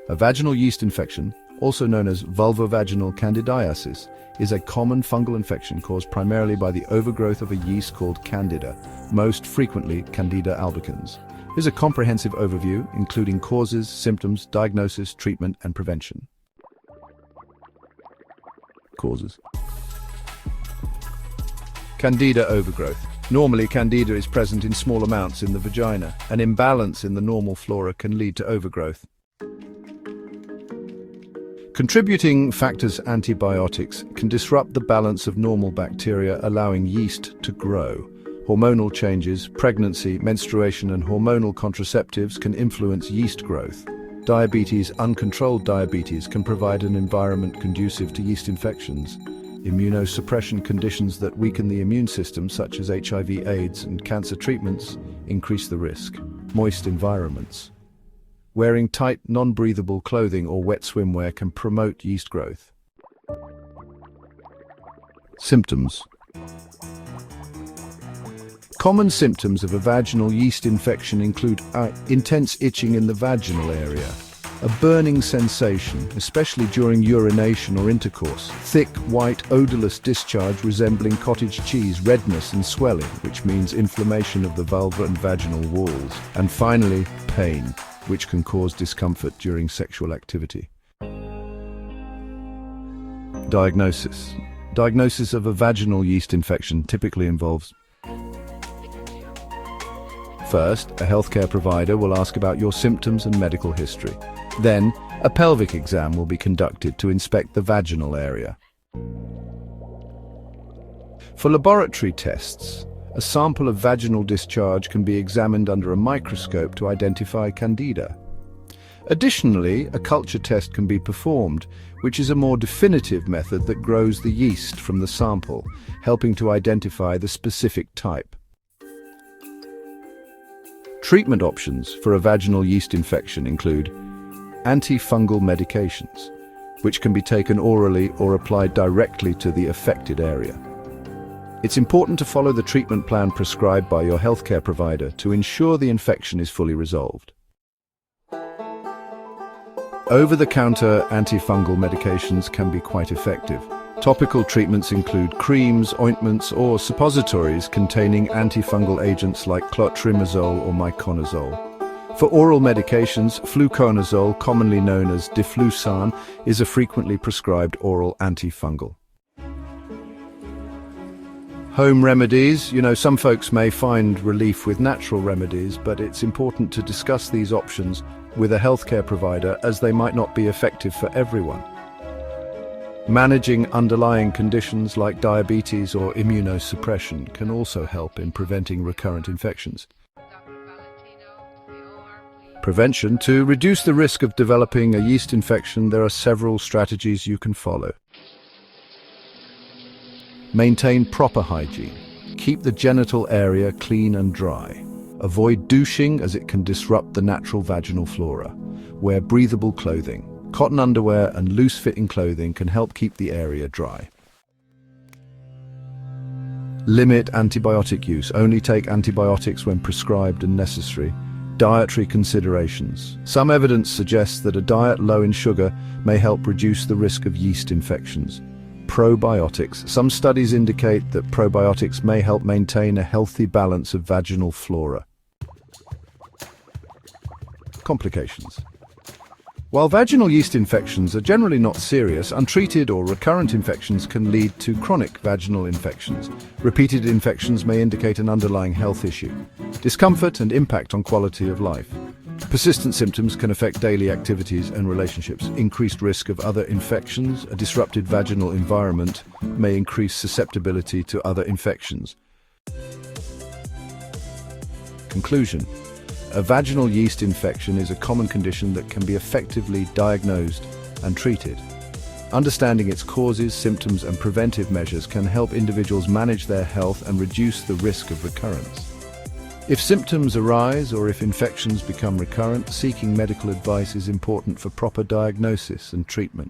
A vaginal yeast infection, also known as vulvovaginal candidiasis, is a common fungal infection caused primarily by the overgrowth of a yeast called Candida, most frequently Candida albicans. Here's a comprehensive overview, including causes, symptoms, diagnosis, treatment, and prevention. Causes. Candida overgrowth. Normally, Candida is present in small amounts in the vagina. An imbalance in the normal flora can lead to overgrowth. Contributing factors: antibiotics can disrupt the balance of normal bacteria, allowing yeast to grow. Hormonal changes, pregnancy, menstruation, and hormonal contraceptives can influence yeast growth. Diabetes, uncontrolled diabetes, can provide an environment conducive to yeast infections. Immunosuppression conditions that weaken the immune system, such as HIV/AIDS and cancer treatments, increase the risk. Moist environments. Wearing tight, non-breathable clothing or wet swimwear can promote yeast growth. Symptoms. Common symptoms of a vaginal yeast infection include intense itching in the vaginal area, a burning sensation, especially during urination or intercourse, thick, white, odorless discharge resembling cottage cheese, redness and swelling, which means inflammation of the vulva and vaginal walls, and finally, pain, which can cause discomfort during sexual activity. Diagnosis. Diagnosis of a vaginal yeast infection typically involves: first, a healthcare provider will ask about your symptoms and medical history. Then, a pelvic exam will be conducted to inspect the vaginal area. For laboratory tests, a sample of vaginal discharge can be examined under a microscope to identify Candida. Additionally, a culture test can be performed, which is a more definitive method that grows the yeast from the sample, helping to identify the specific type. Treatment options for a vaginal yeast infection include antifungal medications, which can be taken orally or applied directly to the affected area. It's important to follow the treatment plan prescribed by your healthcare provider to ensure the infection is fully resolved. Over-the-counter antifungal medications can be quite effective. Topical treatments include creams, ointments, or suppositories containing antifungal agents like clotrimazole or miconazole. For oral medications, fluconazole, commonly known as diflucan, is a frequently prescribed oral antifungal. Home remedies. Some folks may find relief with natural remedies, but it's important to discuss these options with a healthcare provider as they might not be effective for everyone. Managing underlying conditions like diabetes or immunosuppression can also help in preventing recurrent infections. Prevention. To reduce the risk of developing a yeast infection, there are several strategies you can follow. Maintain proper hygiene. Keep the genital area clean and dry. Avoid douching as it can disrupt the natural vaginal flora. Wear breathable clothing. Cotton underwear and loose-fitting clothing can help keep the area dry. Limit antibiotic use. Only take antibiotics when prescribed and necessary. Dietary considerations. Some evidence suggests that a diet low in sugar may help reduce the risk of yeast infections. Probiotics. Some studies indicate that probiotics may help maintain a healthy balance of vaginal flora. Complications. While vaginal yeast infections are generally not serious, untreated or recurrent infections can lead to chronic vaginal infections. Repeated infections may indicate an underlying health issue, discomfort and impact on quality of life. Persistent symptoms can affect daily activities and relationships. Increased risk of other infections. A disrupted vaginal environment may increase susceptibility to other infections. Conclusion. A vaginal yeast infection is a common condition that can be effectively diagnosed and treated. Understanding its causes, symptoms, and preventive measures can help individuals manage their health and reduce the risk of recurrence. If symptoms arise or if infections become recurrent, seeking medical advice is important for proper diagnosis and treatment.